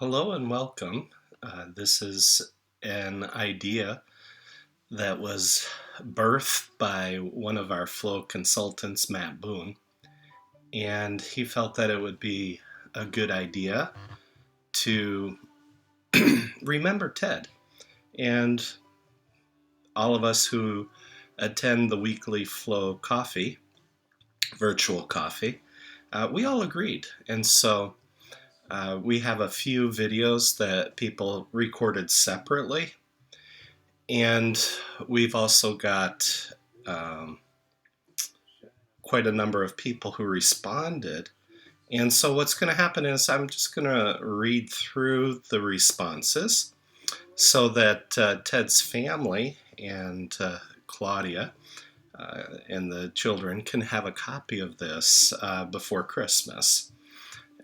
Hello and welcome. This is an idea that was birthed by one of our flow consultants, Matt Boone, and he felt that it would be a good idea to remember Ted. And all of us who attend the weekly flow coffee, virtual coffee, we all agreed. And so we have a few videos that people recorded separately. And we've also got um, quite a number of people who responded. And so, what's going to happen is I'm just going to read through the responses so that Ted's family and Claudia and the children can have a copy of this before Christmas.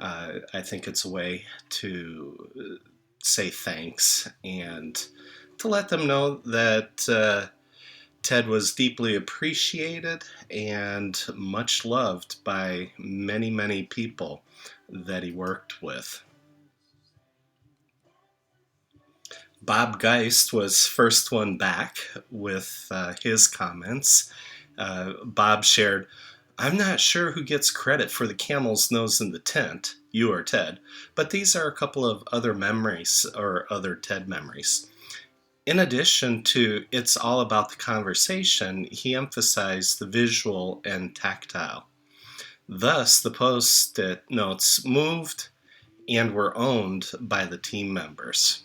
I think it's a way to say thanks and to let them know that Ted was deeply appreciated and much loved by many, many people that he worked with. Bob Geist was first one back with his comments. Bob shared, "I'm not sure who gets credit for the camel's nose in the tent, you or Ted, but these are a couple of other memories or other Ted memories." In addition to "it's all about the conversation," he emphasized the visual and tactile. Thus, the post-it notes moved and were owned by the team members.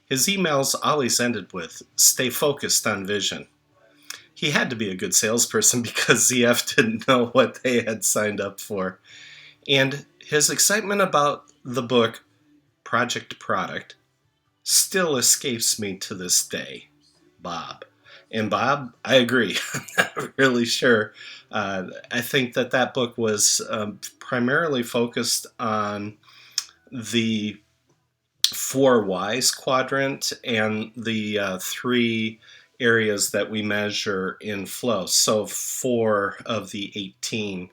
His emails always ended with, "Stay focused on vision." He had to be a good salesperson because ZF didn't know what they had signed up for. And his excitement about the book, Project Product, still escapes me to this day. Bob. And Bob, I agree. I'm not really sure. I think that book was primarily focused on the four whys quadrant and the three areas that we measure in flow. So 4 of the 18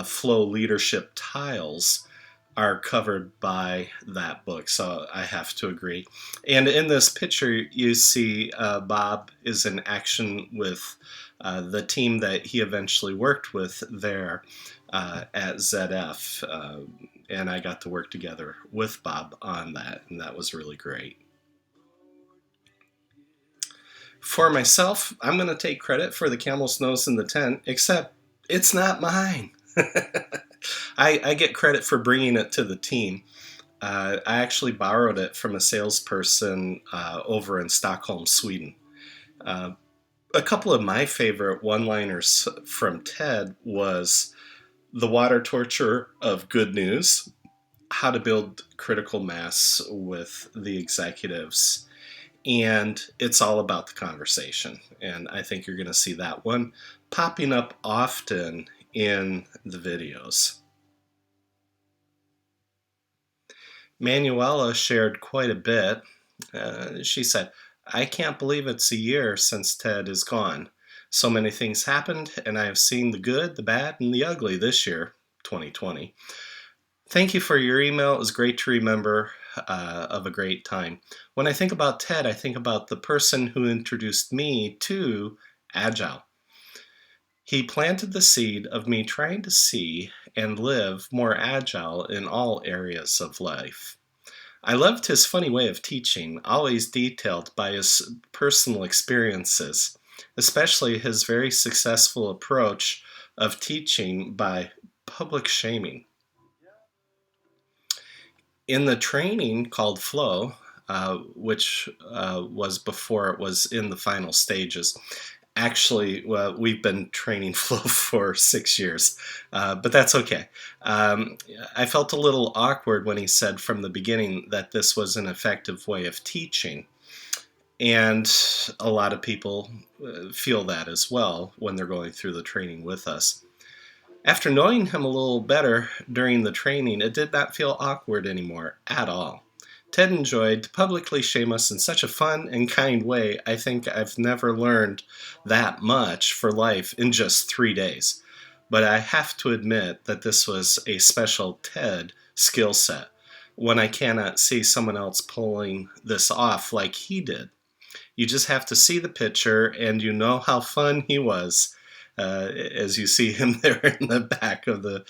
flow leadership tiles are covered by that book, so I have to agree. And in this picture, you see Bob is in action with the team that he eventually worked with there at ZF. And I got to work together with Bob on that, and that was really great. For myself, I'm going to take credit for the camel's nose in the tent, except it's not mine. I get credit for bringing it to the team. I actually borrowed it from a salesperson over in Stockholm, Sweden. A couple of my favorite one-liners from Ted was the water torture of good news, how to build critical mass with the executives, and it's all about the conversation. And I think you're going to see that one popping up often in the videos. Manuela shared quite a bit. She said, "I can't believe it's a year since Ted is gone. So many things happened, and I have seen the good, the bad, and the ugly this year, 2020. Thank you for your email. It was great to remember of a great time. When I think about Ted, I think about the person who introduced me to Agile. He planted the seed of me trying to see and live more agile in all areas of life. I loved his funny way of teaching, always detailed by his personal experiences, especially his very successful approach of teaching by public shaming. In the training called Flow, which was before it was in the final stages, actually, well, we've been training Flow for 6 years, but that's okay. I felt a little awkward when he said from the beginning that this was an effective way of teaching. And a lot of people feel that as well when they're going through the training with us. After knowing him a little better during the training, it did not feel awkward anymore at all. Ted enjoyed to publicly shame us in such a fun and kind way. I think I've never learned that much for life in just 3 days. But I have to admit that this was a special Ted skill set. when I cannot see someone else pulling this off like he did. You just have to see the picture, and you know how fun he was. As you see him there in the back of the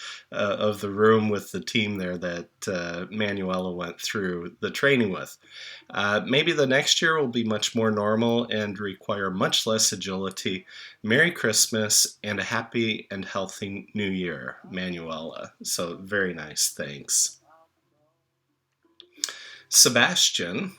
room with the team there that Manuela went through the training with. Maybe the next year will be much more normal and require much less agility. Merry Christmas and a happy and healthy New Year, Manuela. So very nice, thanks. Sebastian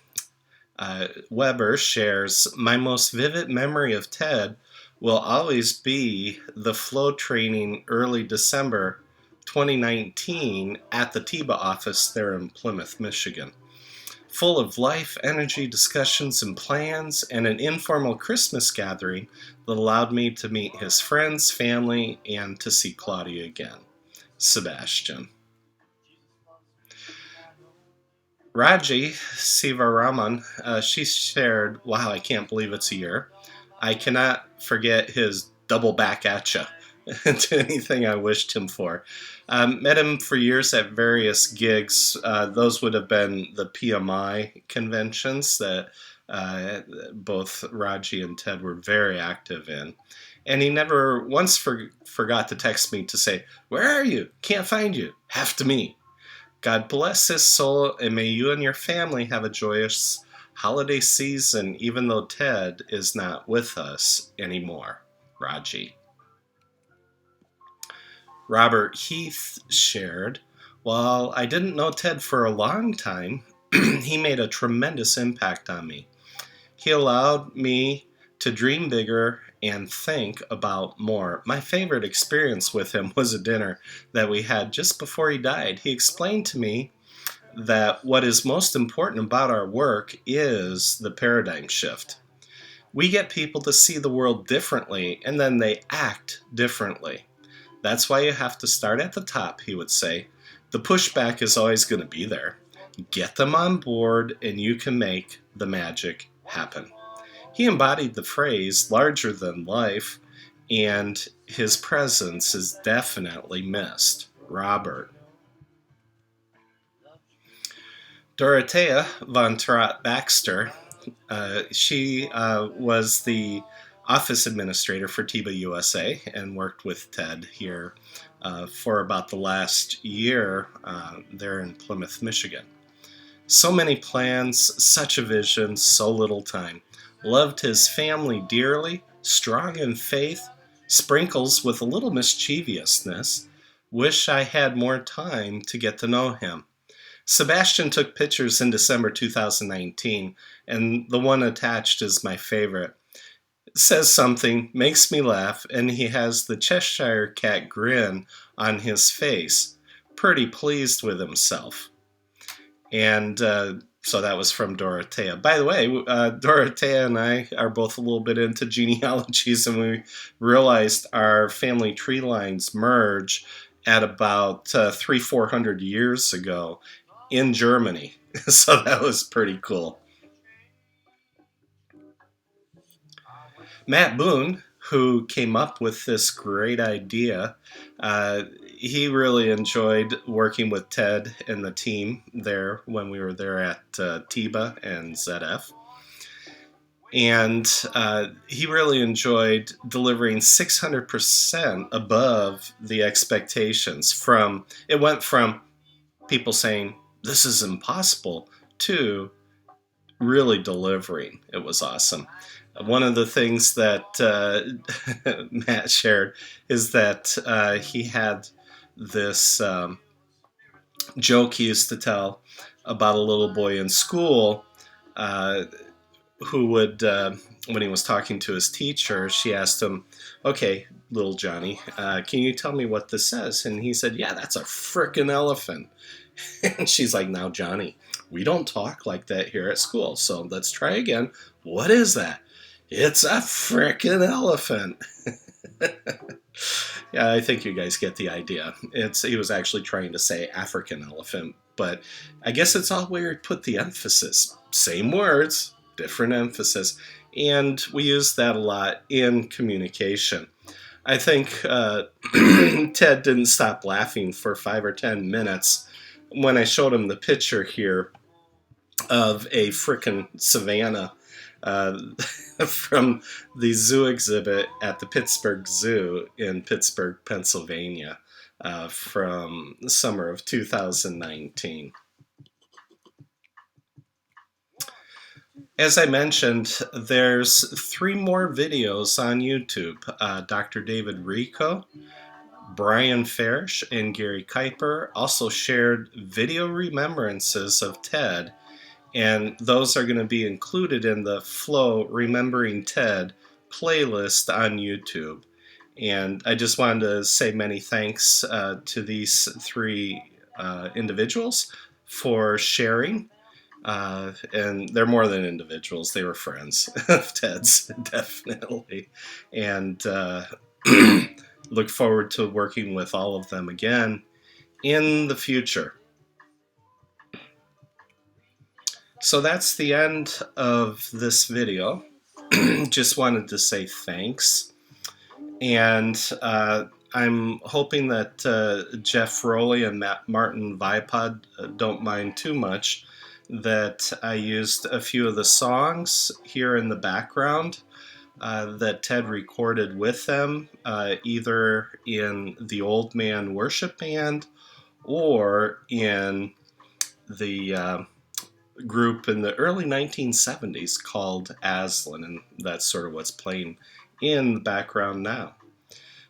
Weber shares, my most vivid memory of Ted will always be the flow training early December 2019 at the TIBA office there in Plymouth, Michigan. Full of life, energy, discussions, and plans, and an informal Christmas gathering that allowed me to meet his friends, family, and to see Claudia again. Sebastian. Raji Sivaraman, she shared, wow, I can't believe it's a year. I cannot forget his double back at ya to anything I wished him for. Met him for years at various gigs. Those would have been the PMI conventions that both Raji and Ted were very active in. And he never once forgot to text me to say, where are you? Can't find you. Have to meet. God bless his soul, and may you and your family have a joyous holiday season, even though Ted is not with us anymore. Raji. Robert Heath shared, while I didn't know Ted for a long time, he made a tremendous impact on me. He allowed me to dream bigger and think about more. My favorite experience with him was a dinner that we had just before he died. He explained to me that what is most important about our work is the paradigm shift. We get people to see the world differently, and then they act differently. That's why you have to start at the top, he would say. The pushback is always going to be there. Get them on board, and you can make the magic happen. He embodied the phrase larger than life, and his presence is definitely missed. Robert. Dorothea von Trott Baxter, she was the office administrator for TIBA USA and worked with Ted here for about the last year there in Plymouth, Michigan. So many plans, such a vision, so little time. Loved his family dearly, strong in faith, sprinkles with a little mischievousness. Wish I had more time to get to know him. Sebastian took pictures in December 2019, and the one attached is my favorite. It says something, makes me laugh, and he has the Cheshire Cat grin on his face. Pretty pleased with himself. And so that was from Dorothea. By the way, Dorothea and I are both a little bit into genealogies, and we realized our family tree lines merge at about 400 years ago in Germany. So that was pretty cool. Matt Boone, who came up with this great idea, he really enjoyed working with Ted and the team there when we were there at TIBA and ZF. And he really enjoyed delivering 600% above the expectations. It went from people saying, this is impossible, to really delivering. It was awesome. One of the things that Matt shared is that he had this joke he used to tell about a little boy in school who would, when he was talking to his teacher, she asked him, okay, little Johnny, can you tell me what this says? And he said, yeah, that's a frickin' elephant. And she's like, now, Johnny, we don't talk like that here at school, so let's try again. What is that? It's a frickin' elephant. Yeah, I think you guys get the idea. He was actually trying to say African elephant, but I guess it's all where you put the emphasis. Same words, different emphasis, and we use that a lot in communication. I think Ted didn't stop laughing for 5 or 10 minutes when I showed him the picture here of a frickin' savannah uh, from the zoo exhibit at the Pittsburgh Zoo in Pittsburgh, Pennsylvania, from the summer of 2019. As I mentioned, there's 3 more videos on YouTube. Dr. David Rico, Brian Farish, and Gary Kuiper also shared video remembrances of Ted, and those are going to be included in the Flow Remembering Ted playlist on YouTube. And I just wanted to say many thanks to these 3 individuals for sharing. And they're more than individuals, they were friends of Ted's, definitely. And look forward to working with all of them again in the future. So that's the end of this video. Just wanted to say thanks. And I'm hoping that Jeff Rowley and Matt Martin Vipod don't mind too much that I used a few of the songs here in the background that Ted recorded with them, either in the Old Man Worship Band or in the group in the early 1970s called Aslan, and that's sort of what's playing in the background now.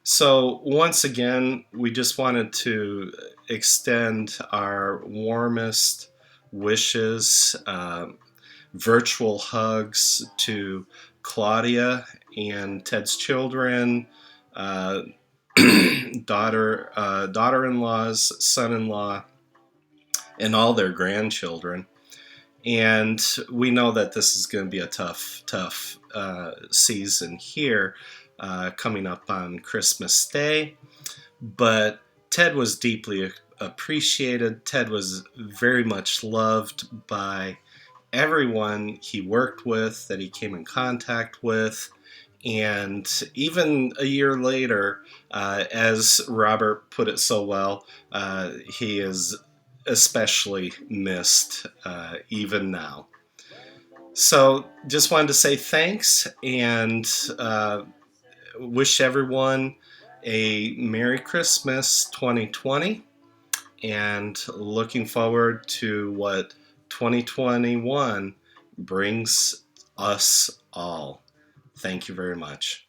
So once again, we just wanted to extend our warmest wishes, virtual hugs to Claudia and Ted's children, uh, daughter-in-laws, son-in-law, and all their grandchildren. And we know that this is going to be a tough season here coming up on Christmas Day. But Ted was deeply appreciated. Ted was very much loved by everyone he worked with, that he came in contact with. And even a year later, as Robert put it so well, he is especially missed even now. So just wanted to say thanks and wish everyone a Merry Christmas 2020, and looking forward to what 2021 brings us all. Thank you very much.